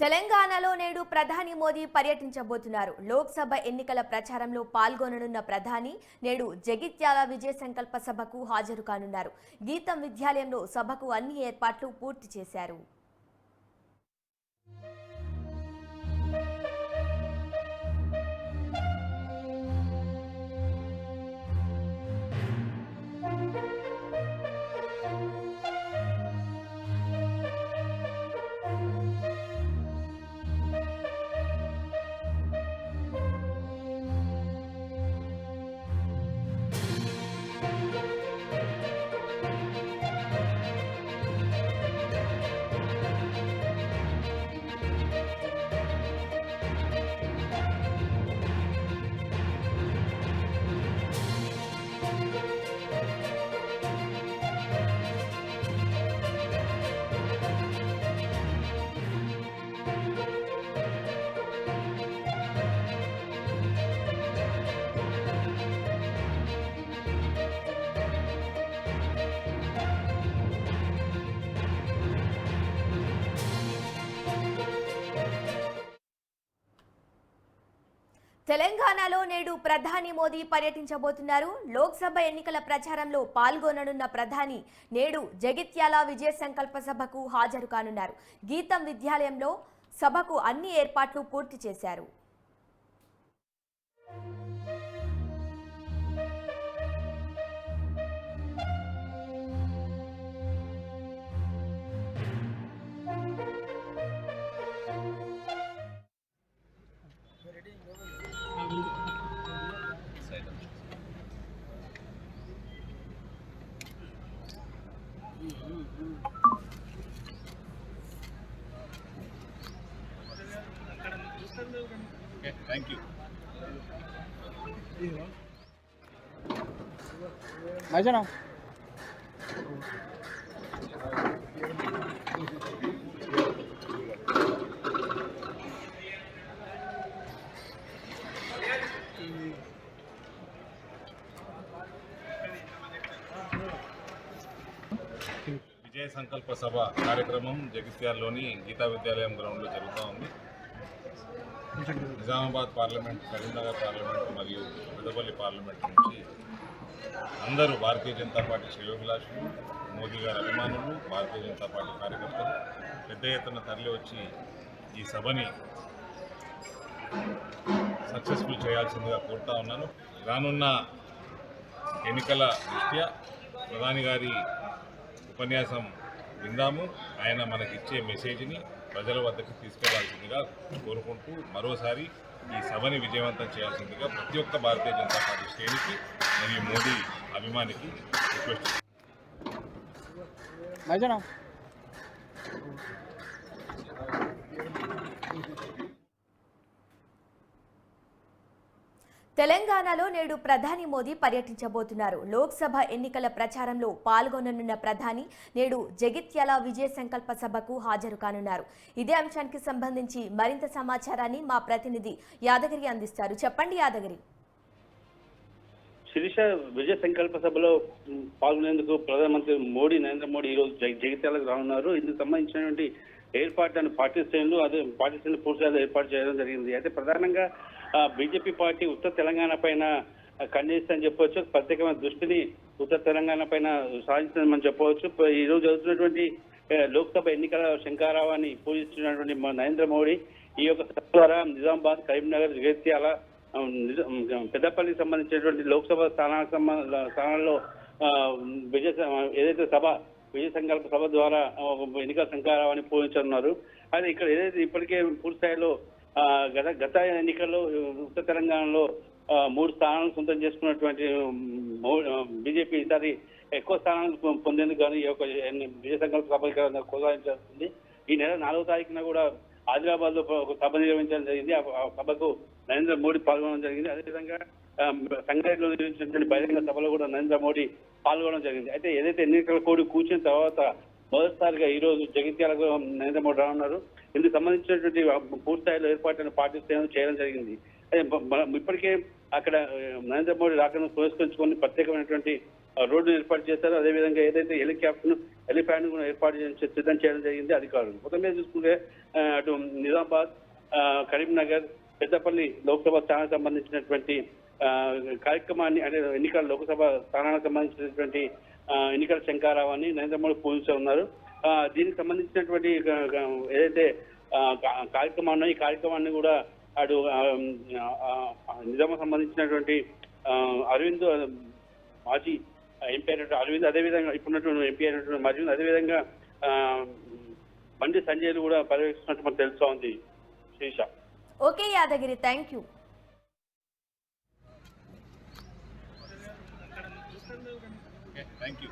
తెలంగాణలో నేడు ప్రధాని మోదీ పర్యటించబోతున్నారు. లోక్సభ ఎన్నికల ప్రచారంలో పాల్గొననున్న ప్రధాని నేడు జగిత్యాల విజయ సంకల్ప సభకు హాజరు కానున్నారు. గీతం విద్యాలయంలో సభకు అన్ని ఏర్పాట్లు పూర్తి చేశారు. తెలంగాణలో నేడు ప్రధాని మోదీ పర్యటించబోతున్నారు. లోక్సభ ఎన్నికల ప్రచారంలో పాల్గొననున్న ప్రధాని నేడు జగిత్యాల విజయ సంకల్ప సభకు హాజరు కానున్నారు. గీతం విద్యాలయంలో సభకు అన్ని ఏర్పాట్లు పూర్తి చేశారు. Okay, thank you. Majana. విజయ సంకల్ప సభ కార్యక్రమం జగిత్యాలలోని గీతా విద్యాలయం గ్రౌండ్లో జరుగుతూ ఉంది. నిజామాబాద్ పార్లమెంట్, కరీంనగర్ పార్లమెంట్ మరియు పెద్దపల్లి పార్లమెంట్ నుంచి అందరూ భారతీయ జనతా పార్టీ శ్రేయోభిలాషులు, మోదీ గారి అభిమానులు, భారతీయ జనతా పార్టీ కార్యకర్తలు పెద్ద ఎత్తున తరలి వచ్చి ఈ సభని సక్సెస్ఫుల్ చేయాల్సిందిగా కోరుతా ఉన్నాను. రానున్న ఎన్నికల దృష్ట్యా ప్రధాని గారి ఉపన్యాసం విందాము. ఆయన మనకిచ్చే మెసేజ్ని ప్రజల వద్దకు తీసుకెళ్లాల్సిందిగా కోరుకుంటూ మరోసారి ఈ సభని విజయవంతం చేయాల్సిందిగా ప్రతి ఒక్క భారతీయ జనతా పార్టీ శ్రేణికి మరియు మోదీ అభిమానికి రిక్వెస్ట్. తెలంగాణలో నేడు ప్రధాని మోదీ పర్యటించబోతున్నారు. లోక్సభ ఎన్నికల ప్రచారంలో పాల్గొననున్న ప్రధాని నేడు జగిత్యాల విజయ సంకల్ప సభకు హాజరు కానున్నారు. ఇదే అంశానికి సంబంధించి మరింత సమాచారాన్ని మా ప్రతినిధి యాదగిరి అందిస్తారు. చెప్పండి యాదగిరి. శిరీష, విజయ సంకల్ప సభలో పాల్గొనేందుకు ప్రధానమంత్రి నరేంద్ర మోడీ ఈరోజు జగిత్యాలకు రానున్నారు. ఇందుకు సంబంధించినటువంటి ఏర్పాట్లను పార్టీ శ్రేణులు పూర్తిగా ఏర్పాటు చేయడం జరిగింది. అయితే ప్రధానంగా బీజేపీ పార్టీ ఉత్తర తెలంగాణ పైన ఖండిస్తుందని చెప్పవచ్చు. ప్రత్యేకమైన దృష్టిని ఉత్తర తెలంగాణ పైన సాధించిందని చెప్పవచ్చు. ఈ రోజు జరుగుతున్నటువంటి లోక్సభ ఎన్నికల శంఖారావాన్ని పూజిస్తున్నటువంటి నరేంద్ర మోడీ ఈ యొక్క సభ ద్వారా నిజామాబాద్, కరీంనగర్, జగిత్యాల, పెద్దపల్లికి సంబంధించినటువంటి లోక్సభ స్థానాల్లో ఏదైతే విజయ సంకల్ప సభ ద్వారా ఎన్నికల శంఖారావాన్ని పూజించనున్నారు. అయితే ఇక్కడ ఏదైతే ఇప్పటికే పూర్తి స్థాయిలో గత ఎన్నికల్లో ఉత్తర తెలంగాణలో 3 స్థానాలను సొంతం చేసుకున్నటువంటి బీజేపీ ఈసారి ఎక్కువ స్థానాలు పొందేందుకు కానీ ఈ యొక్క విజయ సంకల్ప సభ కొనసాగించాల్సింది. ఈ నెల 4వ తారీఖున కూడా ఆదిలాబాద్ లో ఒక సభ నిర్వహించడం జరిగింది. ఆ సభకు నరేంద్ర మోడీ పాల్గొనడం జరిగింది. అదేవిధంగా సంగారెడ్డిలో నిర్వహించినటువంటి బహిరంగ సభలో కూడా నరేంద్ర మోడీ పాల్గొనడం జరిగింది. అయితే ఏదైతే ఎన్నికల కోడ్ కూర్చున్న తర్వాత మొదటిసారిగా ఈ రోజు జగిత్యాలకు నరేంద్ర మోడీ రానున్నారు. ఇందుకు సంబంధించినటువంటి పూర్తిస్థాయిలో ఏర్పాట్లను పార్టీ శ్రేణులు చేయడం జరిగింది. ఇప్పటికే అక్కడ నరేంద్ర మోడీ రాకను పురస్కరించుకొని ప్రత్యేకమైనటువంటి రోడ్డు ఏర్పాటు చేశారు. అదేవిధంగా ఏదైతే హెలిప్యాడ్ కూడా ఏర్పాటు సిద్ధం చేయడం జరిగింది అధికారులు. మొత్తం మీద చూసుకుంటే అటు నిజామాబాద్, కరీంనగర్, పెద్దపల్లి లోక్సభ స్థానానికి సంబంధించినటువంటి కార్యక్రమాన్ని అంటే లోక్సభ స్థానానికి సంబంధించినటువంటి ఎన్నికల శంఖారావాన్ని నరేంద్ర మోడీ పూజిస్తున్నారు. దీనికి సంబంధించినటువంటి ఏదైతే కార్యక్రమం ఉన్నాయో ఈ కార్యక్రమాన్ని కూడా అటు నిజామాబాద్ సంబంధించినటువంటి అరవింద్ మాజీ ఎంపీ అయినటువంటి అరవింద్, అదేవిధంగా ఇప్పుడున్నటువంటి ఎంపీ అయినటువంటి అరవింద్, అదేవిధంగా బండి సంజయ్లు కూడా పర్యవేక్షిస్తున్నట్టు మనకు తెలుస్తూ ఉంది. శీర్ష. Okay Yadagiri, thank you. Thank you.